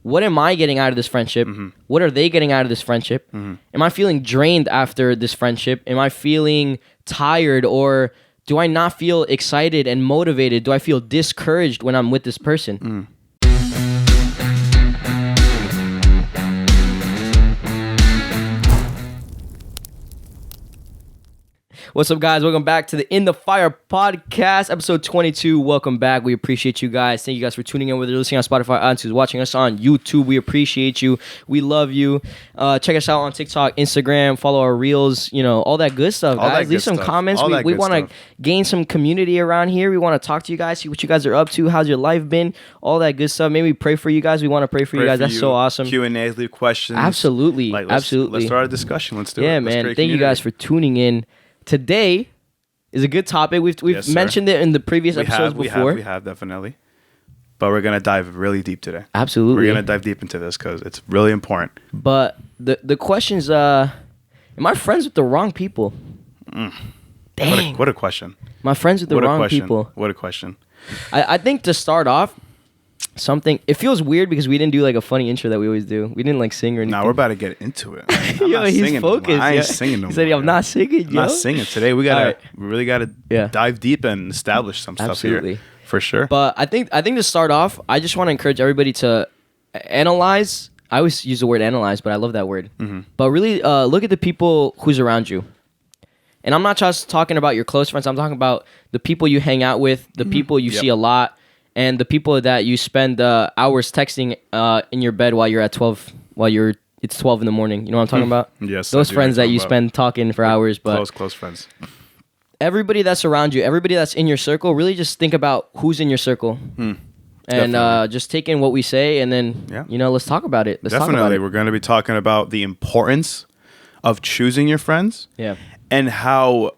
what am I getting out of this friendship? What are they getting out of this friendship? Am I feeling drained after this friendship? Am I feeling tired, or do I not feel excited and motivated? Do I feel discouraged when I'm with this person? What's up, guys? Welcome back to the In the Fire podcast, episode 22. Welcome back. We appreciate you guys. Thank you guys for tuning in, whether you're listening on Spotify, iTunes, watching us on YouTube. We appreciate you. We love you. Check us out on TikTok, Instagram, follow our reels, all that good stuff, guys. Leave some comments. We want to gain some community around here. We want to talk to you guys, see what you guys are up to. How's your life been? All that good stuff. Maybe pray for you guys. We want to pray for you guys. That's so awesome. Q&As, leave questions. Absolutely. Absolutely. Let's start a discussion. Let's do it. Yeah, man. Thank you guys for tuning in. Today is a good topic. We've mentioned it in the previous episodes before. We have, definitely. But we're going to dive really deep today. Absolutely. We're going to dive deep into this because it's really important. But the question's, am I friends with the wrong people? Dang. What a question. Am I friends with the wrong people? What a question. I think to start off, it feels weird because we didn't do like a funny intro that we always do. We didn't like sing or anything. Nah, we're about to get into it. He's focused. I ain't singing no more. He said, I'm not singing, I'm not singing today. We really gotta Yeah. dive deep and establish some stuff here. For sure. But I think to start off, I just want to encourage everybody to analyze. I always use the word analyze, but I love that word. But really look at the people who's around you. And I'm not just talking about your close friends. I'm talking about the people you hang out with, the people you see a lot, and the people that you spend hours texting in your bed while you're at 12, it's 12 in the morning. You know what I'm talking about? Yes. Those friends that you spend talking for hours. But close friends. Everybody that's around you, everybody that's in your circle, really just think about who's in your circle. And just take in what we say, and then, let's talk about it. Definitely. We're going to be talking about the importance of choosing your friends. Yeah. And how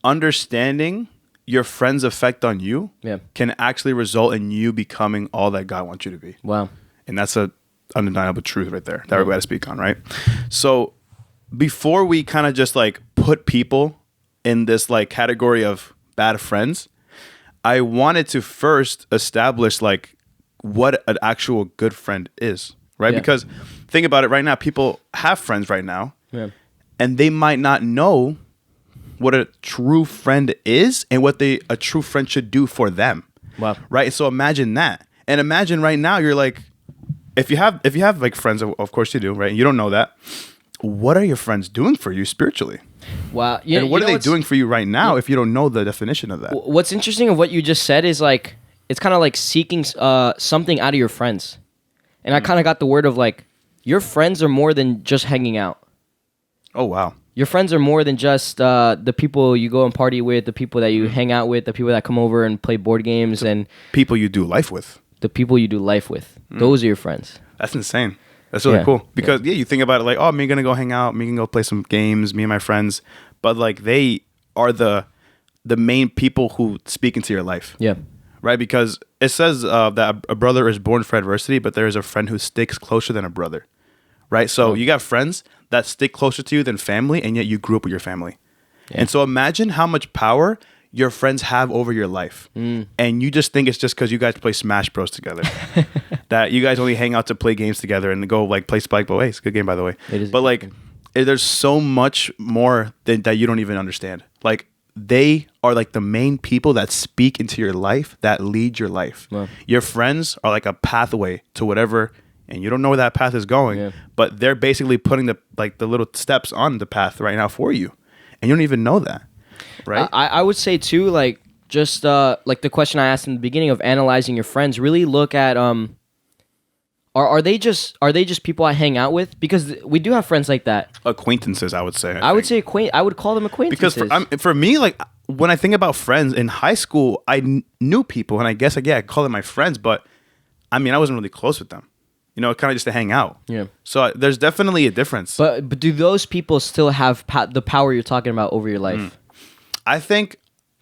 understanding your friends' effect on you can actually result in you becoming all that God wants you to be. Wow. And that's an undeniable truth right there that we're going to speak on, right? So before we kind of just like put people in this like category of bad friends, I wanted to first establish like what an actual good friend is, right? Yeah. Because think about it right now, people have friends right now and they might not know what a true friend is and what a true friend should do for them. Wow. Right? So imagine that. And imagine right now you're like, if you have like friends, of course you do, right? You don't know that. What are your friends doing for you spiritually? Wow. And what are they doing for you right now if you don't know the definition of that? What's interesting of what you just said is like, it's kind of like seeking something out of your friends. And I kind of got the word of like, your friends are more than just hanging out. Oh, wow. Your friends are more than just the people you go and party with, the people that you hang out with, the people that come over and play board games, and people you do life with. The people you do life with. Those are your friends. That's insane. That's really cool. Because you think about it like, oh, me gonna go hang out, me gonna go play some games, me and my friends. But like they are the main people who speak into your life. Yeah. Right? Because it says that a brother is born for adversity, but there is a friend who sticks closer than a brother. Right? So you got friends that stick closer to you than family, and yet you grew up with your family. Yeah. And so imagine how much power your friends have over your life. And you just think it's just because you guys play Smash Bros together. That you guys only hang out to play games together and go like play Spike. But hey, it's a good game, by the way. It is. But like, there's so much more that you don't even understand. Like, they are like the main people that speak into your life, that lead your life. Wow. Your friends are like a pathway to whatever, and you don't know where that path is going, but they're basically putting the little steps on the path right now for you, and you don't even know that, right? I would say too, like just like the question I asked in the beginning of analyzing your friends. Really look at are they just people I hang out with? Because we do have friends like that. Acquaintances, I would say. I would say I would call them acquaintances. Because for me, like when I think about friends in high school, I knew people, and I guess I call them my friends, but I mean I wasn't really close with them. Kind of just to hang out. Yeah. So there's definitely a difference. But do those people still have the power you're talking about over your life? I think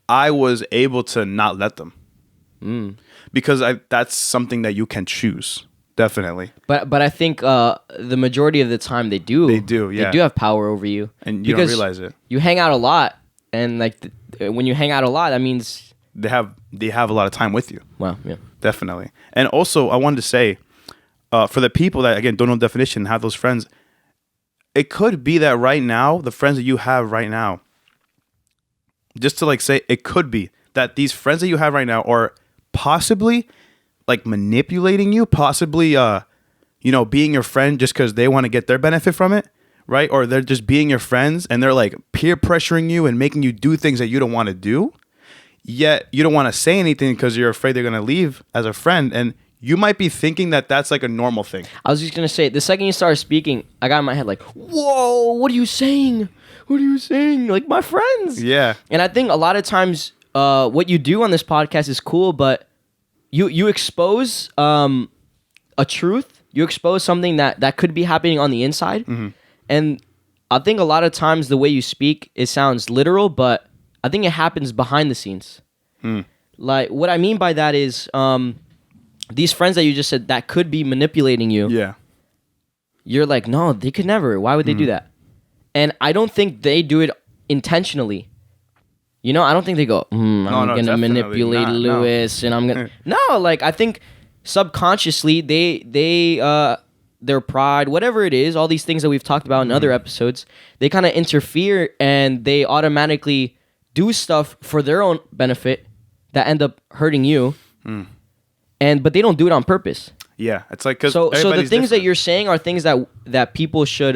I was able to not let them. Because that's something that you can choose. Definitely. But I think the majority of the time they do. They do, yeah. They do have power over you. And you don't realize it. You hang out a lot. And like when you hang out a lot, that means... They have a lot of time with you. Wow, yeah. Definitely. And also, I wanted to say... for the people that, again, don't know the definition, have those friends, it could be that right now, the friends that you have right now, just to like say, it could be that these friends that you have right now are possibly like manipulating you, possibly, being your friend just because they want to get their benefit from it, right? Or they're just being your friends and they're like peer pressuring you and making you do things that you don't want to do. Yet you don't want to say anything because you're afraid they're going to leave as a friend. And you might be thinking that that's like a normal thing. I was just going to say, the second you started speaking, I got in my head like, whoa, what are you saying? What are you saying? Like, my friends. Yeah. And I think a lot of times what you do on this podcast is cool, but you expose a truth. You expose something that could be happening on the inside. Mm-hmm. And I think a lot of times the way you speak, it sounds literal, but I think it happens behind the scenes. Like, what I mean by that is these friends that you just said that could be manipulating you. Yeah. You're like, no, they could never. Why would they do that? And I don't think they do it intentionally. I don't think they go, I'm going to manipulate Lewis and I'm going to... No, like, I think subconsciously their pride, whatever it is, all these things that we've talked about in other episodes, they kind of interfere and they automatically do stuff for their own benefit that end up hurting you, but they don't do it on purpose. Yeah, it's like because so the things that you're saying are things that people should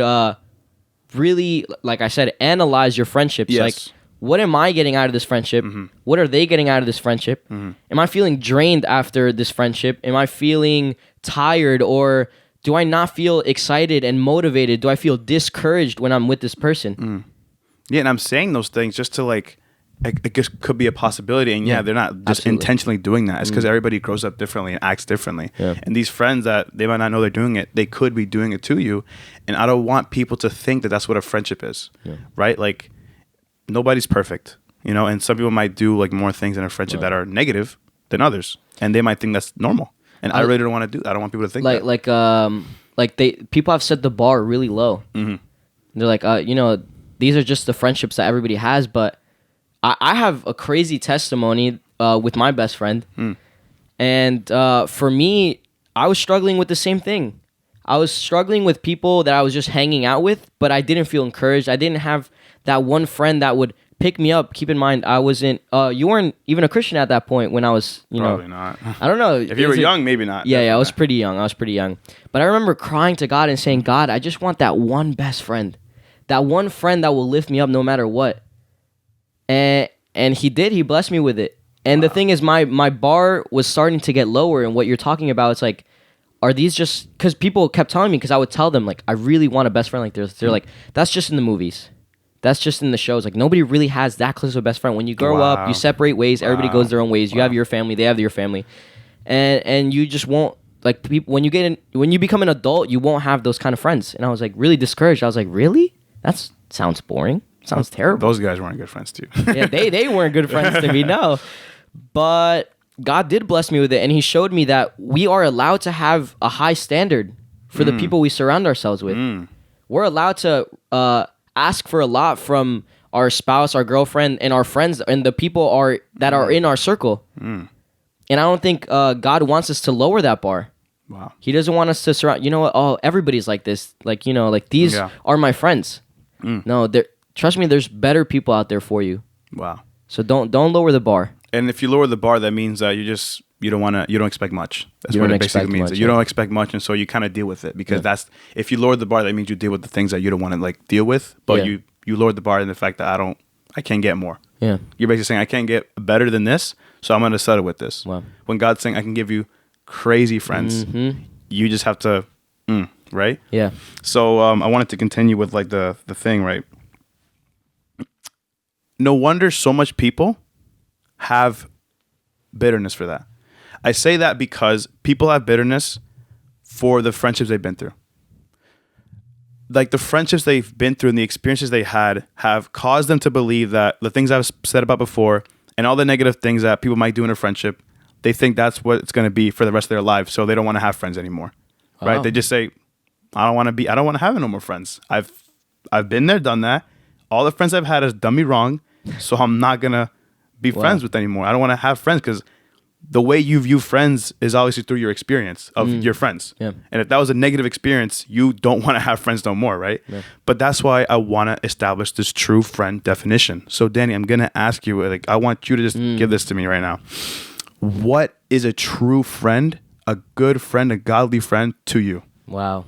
really, like I said, analyze your friendships. Yes. Like, what am I getting out of this friendship? Mm-hmm. What are they getting out of this friendship? Mm-hmm. Am I feeling drained after this friendship? Am I feeling tired, or do I not feel excited and motivated? Do I feel discouraged when I'm with this person? Yeah, and I'm saying those things just to like, it just could be a possibility. And they're not just absolutely intentionally doing that. It's because everybody grows up differently and acts differently. Yeah. And these friends that they might not know they're doing it, they could be doing it to you. And I don't want people to think that that's what a friendship is, right? Like, nobody's perfect, and some people might do like more things in a friendship that are negative than others. And they might think that's normal. And I really don't want to do that. I don't want people to think that. People have set the bar really low. Mm-hmm. They're like, these are just the friendships that everybody has, but I have a crazy testimony with my best friend. And for me, I was struggling with the same thing. I was struggling with people that I was just hanging out with, but I didn't feel encouraged. I didn't have that one friend that would pick me up. Keep in mind, I wasn't, you weren't even a Christian at that point when I was, Probably not. I don't know. If you were young, maybe not. Yeah, I was pretty young. But I remember crying to God and saying, God, I just want that one best friend. That one friend that will lift me up no matter what. And he did. He blessed me with it. And the thing is, my bar was starting to get lower. And what you're talking about, it's like, are these just... Because people kept telling me, because I would tell them, like, I really want a best friend like this. They're like, that's just in the movies. That's just in the shows. Like, nobody really has that close of a best friend. When you grow up, you separate ways. Everybody goes their own ways. You have your family. They have their family. And you just won't... Like, people, when you become an adult, you won't have those kind of friends. And I was, like, really discouraged. I was like, really? That sounds boring. Sounds terrible. Those guys weren't good friends to you. Yeah, they weren't good friends to me, no. But God did bless me with it, and he showed me that we are allowed to have a high standard for the people we surround ourselves with. We're allowed to ask for a lot from our spouse, our girlfriend, and our friends, and the people that are in our circle. And I don't think God wants us to lower that bar. Wow. He doesn't want us to surround... You know what? Oh, everybody's like this. Like, like these are my friends. No, trust me, there's better people out there for you. Wow. So don't lower the bar. And if you lower the bar, that means that you don't expect much. That's what it basically means. You don't expect much, and so you kind of deal with it, because if you lower the bar, that means you deal with the things that you don't want to like deal with. But you lowered the bar in the fact that I can't get more. Yeah. You're basically saying I can't get better than this, so I'm going to settle with this. Wow. When God's saying I can give you crazy friends, you just have to, right? Yeah. So I wanted to continue with like the thing, right? No wonder so much people have bitterness for that. I say that because people have bitterness for the friendships they've been through. Like the friendships they've been through and the experiences they had have caused them to believe that the things I've said about before and all the negative things that people might do in a friendship, they think that's what it's going to be for the rest of their lives. So they don't want to have friends anymore. Oh. Right? They just say, I don't want to have no more friends. I've been there, done that. All the friends I've had has done me wrong. So I'm not going to be friends with anymore. I don't want to have friends because the way you view friends is obviously through your experience of your friends. Yeah. And if that was a negative experience, you don't want to have friends no more, right? Yeah. But that's why I want to establish this true friend definition. So Danny, I'm going to ask you, like, I want you to just give this to me right now. What is a true friend, a good friend, a godly friend to you? Wow.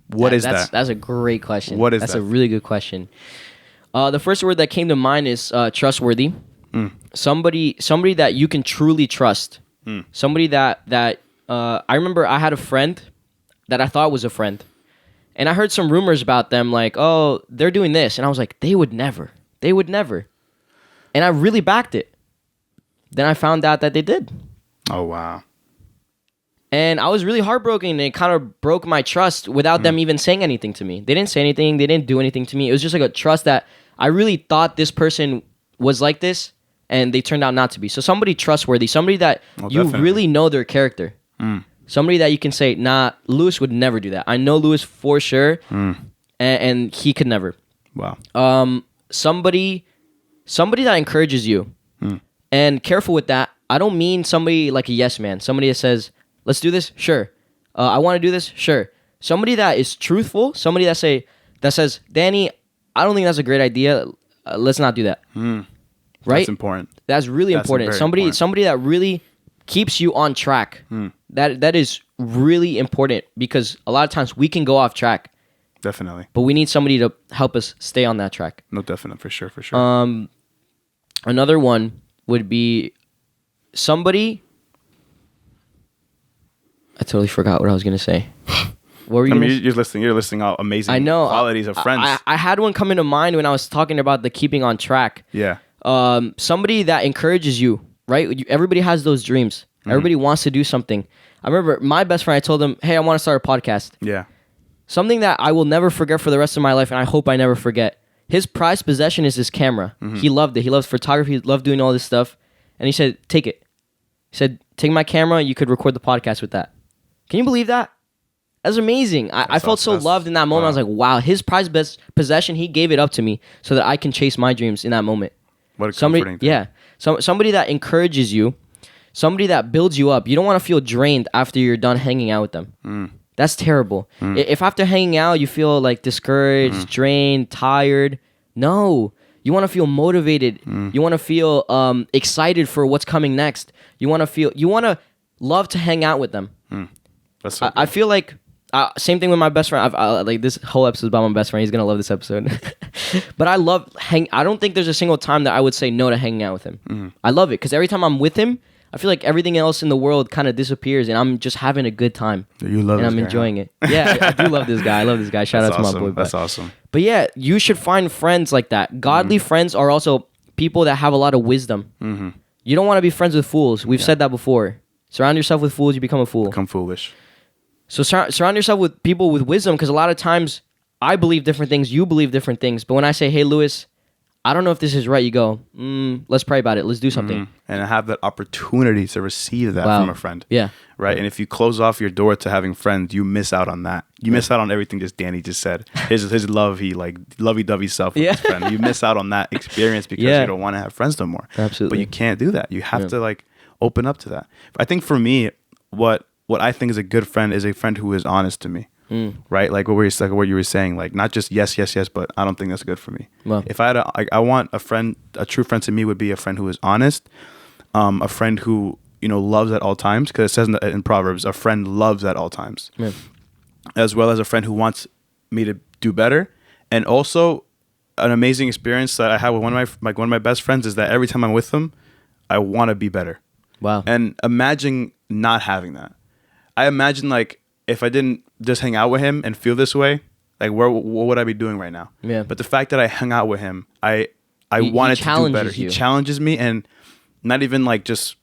What is that? That's a great question. What is that's that? a really good question. The first word that came to mind is trustworthy. Somebody that you can truly trust. Somebody that I remember I had a friend that I thought was a friend, and I heard some rumors about them, like, oh, they're doing this, and I was like, they would never, and I really backed it. Then I found out that they did. Oh wow. And I was really heartbroken, and it kind of broke my trust without them even saying anything to me. They didn't say anything. They didn't do anything to me. It was just like a trust that I really thought this person was like this, and they turned out not to be. So somebody trustworthy, somebody that you definitely. really know their character. Somebody that you can say, nah, Lewis would never do that. I know Lewis for sure, and he could never. Wow. Somebody that encourages you. And careful with that. I don't mean somebody like a yes man. Somebody that says, let's do this? Sure. I want to do this? Sure. Somebody that is truthful. Somebody that says, Danny, I don't think that's a great idea. Let's not do that. Right? That's important. That's really important. very Somebody important. somebody that really keeps you on track. That is really important, because a lot of times we can go off track, Definitely. but we need somebody to help us stay on that track. No, definitely. For sure. Another one would be somebody. I totally forgot what I was gonna say. What were you? I gonna mean, you're listing out amazing I know qualities of friends. I had one come into mind when I was talking about the keeping on track. Yeah. Somebody that encourages you, right? Everybody has those dreams. Everybody wants to do something. I remember my best friend, I told him, hey, I want to start a podcast. Yeah. Something that I will never forget for the rest of my life, and I hope I never forget. His prized possession is his camera. He loved it. He loves photography. He loved doing all this stuff. And he said, take it. He said, take my camera. You could record the podcast with that. Can you believe that? That's amazing. I felt so loved in that moment. Wow. I was like, wow, his prized possession, he gave it up to me so that I can chase my dreams in that moment. What a comforting thing. Yeah. Somebody that encourages you, somebody that builds you up. You don't want to feel drained after you're done hanging out with them. That's terrible. If after hanging out you feel like discouraged, drained, tired, no. You want to feel motivated. You want to feel excited for what's coming next. You want to love to hang out with them. That's so I feel like same thing with my best friend. Like this whole episode is about my best friend. He's gonna love this episode. But I love I don't think there's a single time that I would say no to hanging out with him. I love it because every time I'm with him, I feel like everything else in the world kind of disappears, and I'm just having a good time. You love and this I'm guy, enjoying it. Yeah, I do love this guy. I love this guy. Shout out to my boy. That's awesome. But yeah, you should find friends like that. Godly friends are also people that have a lot of wisdom. You don't want to be friends with fools. We've said that before. Surround yourself with fools, you become a fool. Become foolish. So surround yourself with people with wisdom, because a lot of times I believe different things, you believe different things. But when I say, hey, Lewis, I don't know if this is right, you go, let's pray about it. Let's do something. And have that opportunity to receive that from a friend. Yeah. Right? And if you close off your door to having friends, you miss out on that. You miss out on everything just Danny just said. His lovey-dovey self with his friend. You miss out on that experience because you don't want to have friends no more. Absolutely. But you can't do that. You have to open up to that. I think for me, what I think is a good friend is a friend who is honest to me. Right? Like what you were saying, like not just yes, but I don't think that's good for me. Well. If I had I want a friend, a true friend to me would be a friend who is honest, a friend who, loves at all times, because it says in Proverbs, a friend loves at all times. Yeah. As well as a friend who wants me to do better. And also an amazing experience that I have with one of my best friends is that every time I'm with them, I want to be better. Wow. And imagine not having that. I imagine if I didn't just hang out with him and feel this way, what would I be doing right now? Yeah. But the fact that I hung out with him, I wanted to do better. He challenges me, and not even just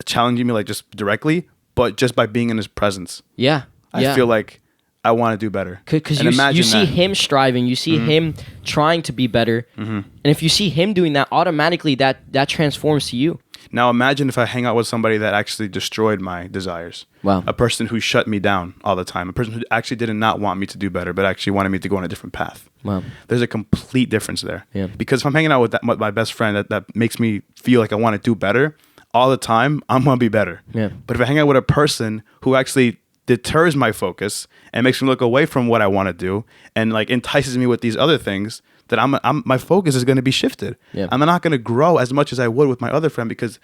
challenging me just directly, but just by being in his presence. Yeah. I feel like I want to do better. Because you see him striving, you see him trying to be better, and if you see him doing that, automatically that transforms to you. Now imagine if I hang out with somebody that actually destroyed my desires. Wow. A person who shut me down all the time. A person who actually did not want me to do better, but actually wanted me to go on a different path. Wow. There's a complete difference there. Yeah. Because if I'm hanging out with my best friend that makes me feel like I want to do better, all the time, I'm gonna be better. Yeah. But if I hang out with a person who actually deters my focus and makes me look away from what I want to do and like entices me with these other things, then my focus is going to be shifted. Yeah. I'm not going to grow as much as I would with my other friend because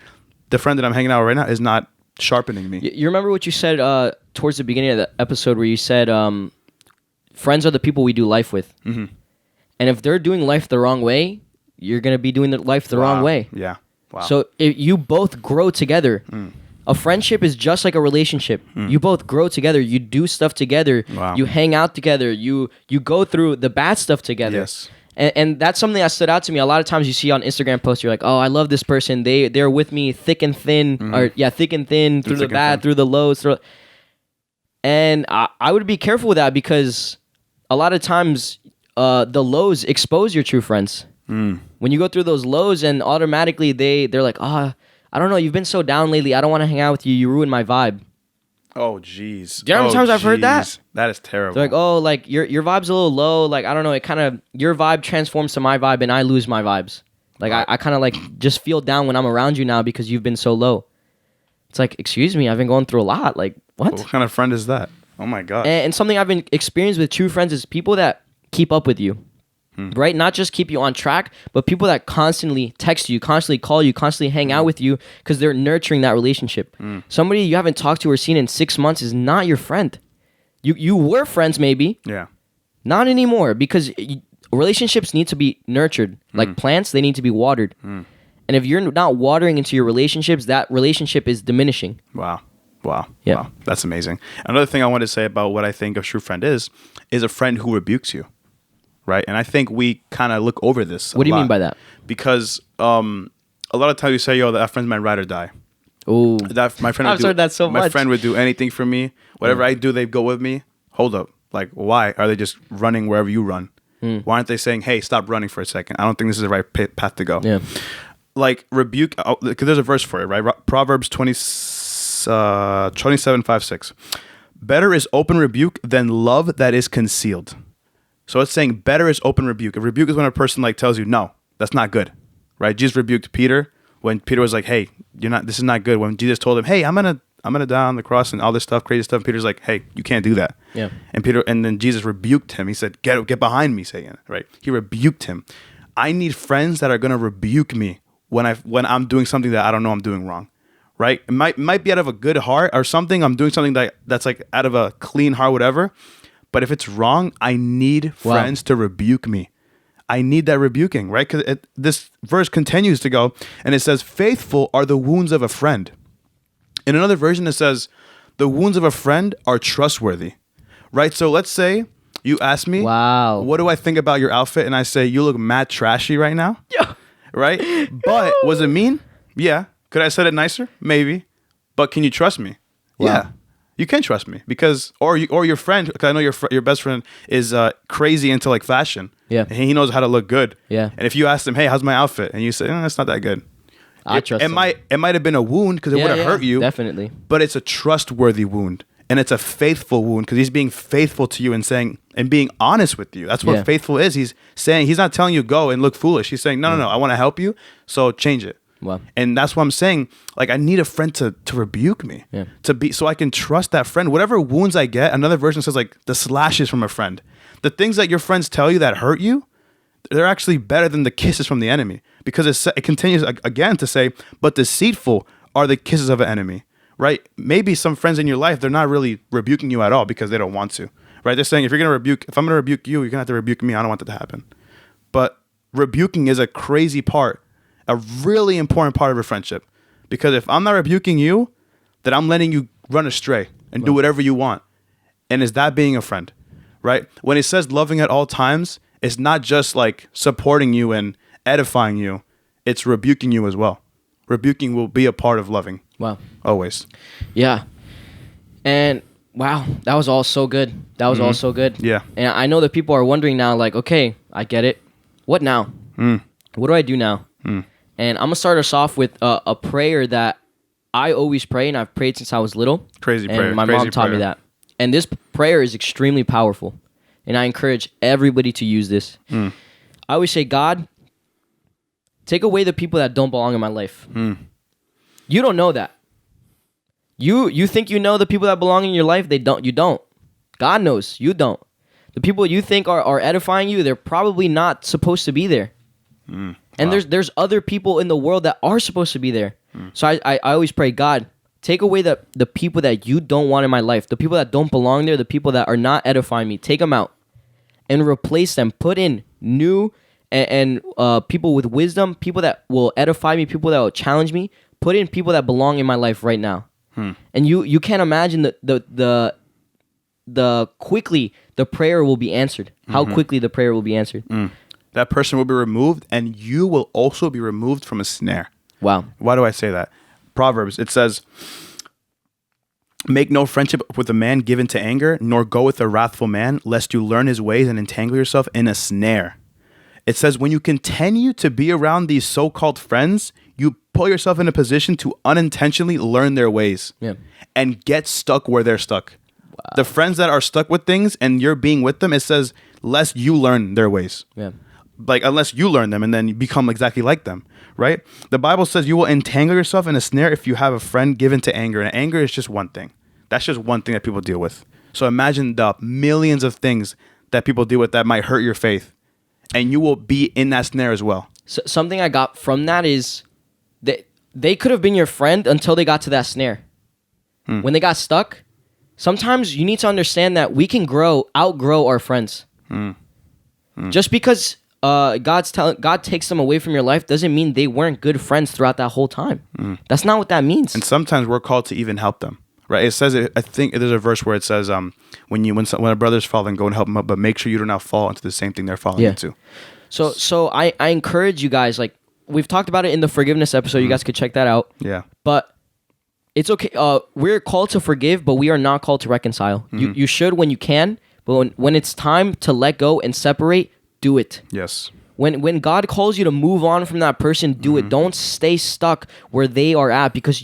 the friend that I'm hanging out with right now is not sharpening me. You remember what you said towards the beginning of the episode where you said friends are the people we do life with. Mm-hmm. And if they're doing life the wrong way, you're going to be doing life the wrong way. Yeah. Wow. So if you both grow together. A friendship is just like a relationship. You both grow together. You do stuff together. Wow. You hang out together. You go through the bad stuff together. Yes. And that's something that stood out to me. A lot of times you see on Instagram posts, you're like, oh, I love this person. They're with me thick and thin. Thick and thin, through the bad, through the lows. And I would be careful with that because a lot of times the lows expose your true friends. When you go through those lows and automatically they're like, I don't know, you've been so down lately. I don't want to hang out with you. You ruined my vibe. Oh, jeez. Do you know how many times I've heard that? That is terrible. They're like, oh, like your vibe's a little low. Like, I don't know. It kind of, your vibe transforms to my vibe and I lose my vibes. Like, I kind of like just feel down when I'm around you now because you've been so low. It's like, excuse me, I've been going through a lot. Like, what? What kind of friend is that? Oh my God. And something I've been experienced with true friends is people that keep up with you. Right? Not just keep you on track, but people that constantly text you, constantly call you, constantly hang out with you because they're nurturing that relationship. Somebody you haven't talked to or seen in 6 months is not your friend. You were friends maybe. Yeah. Not anymore because relationships need to be nurtured. Like plants, they need to be watered. And if you're not watering into your relationships, that relationship is diminishing. Wow. Yeah. Wow. That's amazing. Another thing I want to say about what I think a true friend is a friend who rebukes you. Right, and I think we kind of look over this. What do you mean by that? Because a lot of times you say, "Yo, that friend's my ride or die." Oh, that my friend. I've heard that so much. My friend would do anything for me. Whatever I do, they go with me. Hold up, like why are they just running wherever you run? Why aren't they saying, "Hey, stop running for a second. I don't think this is the right path to go." Yeah, like rebuke. Because there's a verse for it, right? Proverbs 27:5-6. Better is open rebuke than love that is concealed. So it's saying better is open rebuke. A rebuke is when a person like tells you, no, that's not good, right? Jesus rebuked Peter when Peter was like, hey, this is not good. When Jesus told him, hey, I'm gonna die on the cross and all this stuff, crazy stuff. Peter's like, hey, you can't do that. Yeah. And then Jesus rebuked him. He said, get behind me, Satan, right? He rebuked him. I need friends that are gonna rebuke me when I'm doing something that I don't know I'm doing wrong, right? It might be out of a good heart or something. I'm doing something that's like out of a clean heart, whatever. But if it's wrong, I need friends to rebuke me. I need that rebuking, right? Because this verse continues to go, and it says, faithful are the wounds of a friend. In another version, it says, the wounds of a friend are trustworthy, right? So let's say you ask me, what do I think about your outfit? And I say, you look mad trashy right now, right? But was it mean? Yeah. Could I have said it nicer? Maybe. But can you trust me? Wow. Yeah. You can trust me because, or your friend, because I know your best friend is crazy into like fashion. Yeah, and he knows how to look good. Yeah, and if you ask him, "Hey, how's my outfit?" and you say, "It's not that good," I trust him. It might have been a wound because it would have hurt you, definitely. But it's a trustworthy wound, and it's a faithful wound because he's being faithful to you and saying and being honest with you. That's what faithful is. He's saying he's not telling you go and look foolish. He's saying no, I want to help you, so change it. Wow. And that's what I'm saying. Like, I need a friend to rebuke me, so I can trust that friend. Whatever wounds I get, another version says like the slashes from a friend. The things that your friends tell you that hurt you, they're actually better than the kisses from the enemy, because it continues again to say, but deceitful are the kisses of an enemy, right? Maybe some friends in your life, they're not really rebuking you at all because they don't want to, right? They're saying, if I'm going to rebuke you, you're going to have to rebuke me. I don't want that to happen. But rebuking is a crazy part, a really important part of a friendship, because if I'm not rebuking you, then I'm letting you run astray and do whatever you want. And is that being a friend, right? When it says loving at all times, it's not just like supporting you and edifying you. It's rebuking you as well. Rebuking will be a part of loving. Wow. Always. Yeah. And wow, that was all so good. All so good. Yeah. And I know that people are wondering now, like, okay, I get it. What now? What do I do now? And I'm going to start us off with a prayer that I always pray, and I've prayed since I was little. Crazy prayer. And my mom taught me that. And this prayer is extremely powerful. And I encourage everybody to use this. I always say, God, take away the people that don't belong in my life. You don't know that. You think you know the people that belong in your life. They don't. You don't. God knows. You don't. The people you think are edifying you, they're probably not supposed to be there. And there's other people in the world that are supposed to be there. So I always pray, God, take away the people that you don't want in my life, the people that don't belong there, the people that are not edifying me. Take them out and replace them. Put in new and people with wisdom, people that will edify me, people that will challenge me. Put in people that belong in my life right now. And you can't imagine the quickly the prayer will be answered. How quickly the prayer will be answered. That person will be removed, and you will also be removed from a snare. Wow. Why do I say that? Proverbs, it says, make no friendship with a man given to anger, nor go with a wrathful man, lest you learn his ways and entangle yourself in a snare. It says, when you continue to be around these so-called friends, you put yourself in a position to unintentionally learn their ways and get stuck where they're stuck. Wow. The friends that are stuck with things and you're being with them, it says, lest you learn their ways. Yeah. Like, unless you learn them and then you become exactly like them, right? The Bible says you will entangle yourself in a snare if you have a friend given to anger. And anger is just one thing. That's just one thing that people deal with. So imagine the millions of things that people deal with that might hurt your faith. And you will be in that snare as well. So something I got from that is that they could have been your friend until they got to that snare. When they got stuck, sometimes you need to understand that we can outgrow our friends. Just because God takes them away from your life doesn't mean they weren't good friends throughout that whole time. That's not what that means. And sometimes we're called to even help them, right? It says, I think there's a verse where it says, when a brother's falling, go and help them up, but make sure you do not fall into the same thing they're falling into. So I encourage you guys, like we've talked about it in the forgiveness episode. You guys could check that out. Yeah. But it's okay. We're called to forgive, but we are not called to reconcile. You should when you can, but when it's time to let go and separate, do it. Yes. When God calls you to move on from that person, do it. Don't stay stuck where they are at, because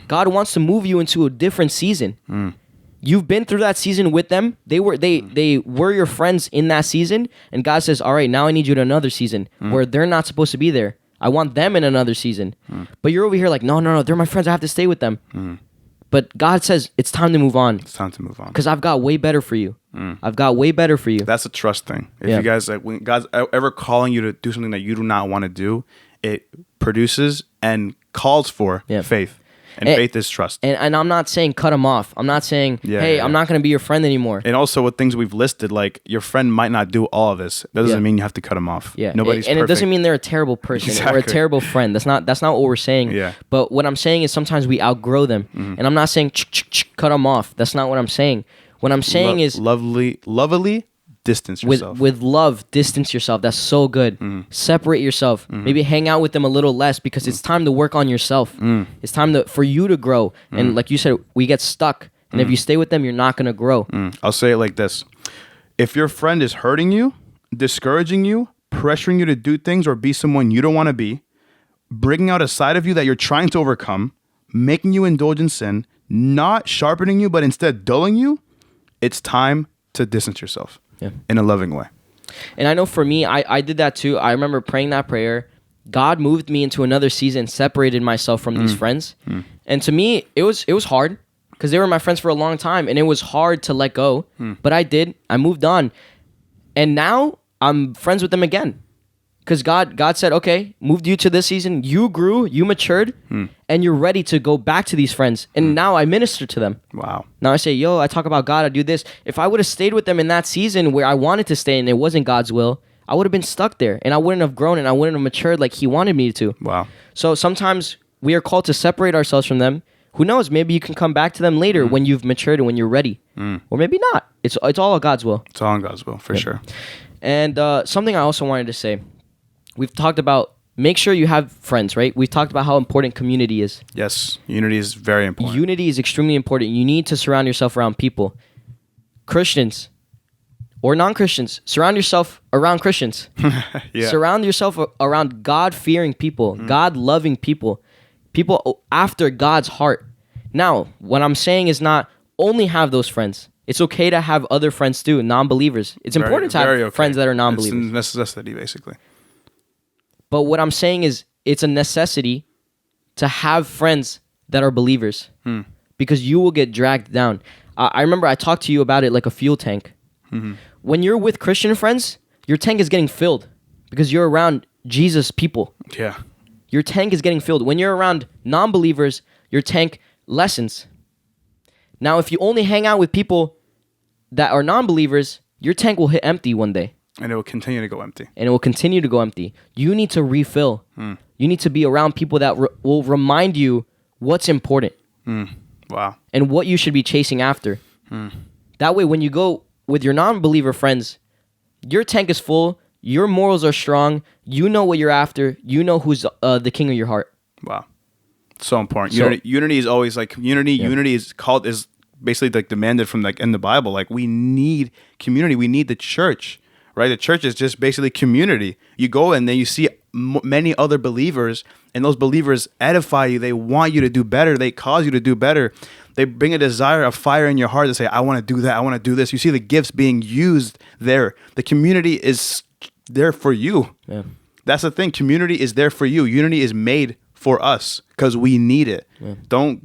God wants to move you into a different season. You've been through that season with them. They were your friends in that season, and God says, all right, now I need you to another season where they're not supposed to be there. I want them in another season. But you're over here like, no, they're my friends. I have to stay with them. But God says, it's time to move on. It's time to move on. Because I've got way better for you. I've got way better for you. That's a trust thing. If you guys, like, when God's ever calling you to do something that you do not want to do, it produces and calls for faith. And faith is trust. And I'm not saying cut them off. I'm not saying, I'm not going to be your friend anymore. And also with things we've listed, like your friend might not do all of this. That doesn't mean you have to cut them off. Yeah. Nobody's and perfect. It doesn't mean they're a terrible person or a terrible friend. That's not what we're saying. Yeah. But what I'm saying is sometimes we outgrow them. And I'm not saying cut them off. That's not what I'm saying. What I'm saying is lovely distance yourself. With love, distance yourself. That's so good. Separate yourself. Maybe hang out with them a little less, because it's time to work on yourself. It's time for you to grow. And like you said, we get stuck. And if you stay with them, you're not going to grow. I'll say it like this. If your friend is hurting you, discouraging you, pressuring you to do things or be someone you don't want to be, bringing out a side of you that you're trying to overcome, making you indulge in sin, not sharpening you, but instead dulling you, it's time to distance yourself. In a loving way. And I know for me, I did that too. I remember praying that prayer. God moved me into another season, separated myself from these friends. And to me, it was hard, because they were my friends for a long time, and it was hard to let go. But I did. I moved on. And now I'm friends with them again. Because God said, okay, moved you to this season. You grew, you matured, and you're ready to go back to these friends. And now I minister to them. Wow. Now I say, I talk about God, I do this. If I would have stayed with them in that season where I wanted to stay and it wasn't God's will, I would have been stuck there. And I wouldn't have grown and I wouldn't have matured like He wanted me to. Wow. So sometimes we are called to separate ourselves from them. Who knows? Maybe you can come back to them later when you've matured and when you're ready. Or maybe not. It's all God's will. It's all in God's will, for sure. And something I also wanted to say. We've talked about make sure you have friends, right? We've talked about how important community is. Yes, unity is very important. Unity is extremely important. You need to surround yourself around people. Christians or non-Christians, surround yourself around Christians. Surround yourself around God-fearing people, God-loving people, people after God's heart. Now, what I'm saying is not only have those friends. It's okay to have other friends too, non-believers. It's important to have friends that are non-believers. It's a necessity, basically. But what I'm saying is it's a necessity to have friends that are believers because you will get dragged down. I remember I talked to you about it like a fuel tank. When you're with Christian friends, your tank is getting filled because you're around Jesus people. Yeah. Your tank is getting filled. When you're around non-believers, your tank lessens. Now, if you only hang out with people that are non-believers, your tank will hit empty one day. And it will continue to go empty. You need to refill. You need to be around people that will remind you what's important. Wow. And what you should be chasing after. That way, when you go with your non-believer friends, your tank is full, your morals are strong, you know what you're after, you know who's the king of your heart. Wow. So important. Unity is always like unity. Yeah. Unity is basically like demanded from like in the Bible. Like we need community. We need the church, right? The church is just basically community. You go and then you see many other believers, and those believers edify you. They want you to do better. They cause you to do better. They bring a desire, a fire in your heart to say, I want to do that. I want to do this. You see the gifts being used there. The community is there for you. Yeah. That's the thing. Community is there for you. Unity is made for us because we need it. Yeah. Don't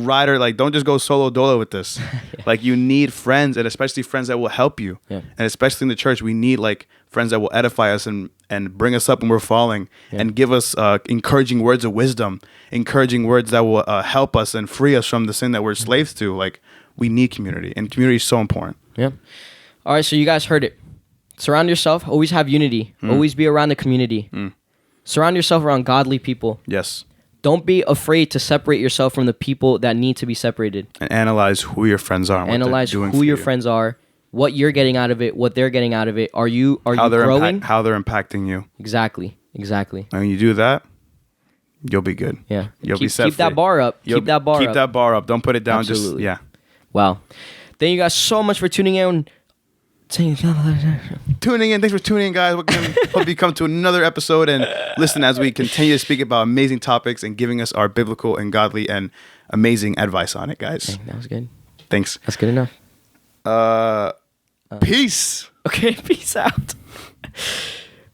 ride or don't just go solo dolo with this. Yeah. Like you need friends, and especially friends that will help you. Yeah. And especially in the church, we need friends that will edify us and bring us up when we're falling, and give us encouraging words of wisdom, encouraging words that will help us and free us from the sin that we're slaves to. Like we need community, and community is so important. Yeah. All right. So you guys heard it. Surround yourself. Always have unity. Always be around the community. Surround yourself around godly people. Yes. Don't be afraid to separate yourself from the people that need to be separated. And analyze who your friends are. And analyze who your friends are, what you're getting out of it, what they're getting out of it. Are you growing? How they're impacting you. Exactly. And when you do that, you'll be good. Yeah. You'll be set free. Keep that bar up. Keep that bar up. Don't put it down. Absolutely. Just Wow. Thank you guys so much for tuning in. Thanks for tuning in, guys. Hope you come to another episode and listen as we continue to speak about amazing topics and giving us our biblical and godly and amazing advice on it, guys. Okay, that was good. Thanks. That's good enough. Peace. Okay, peace out.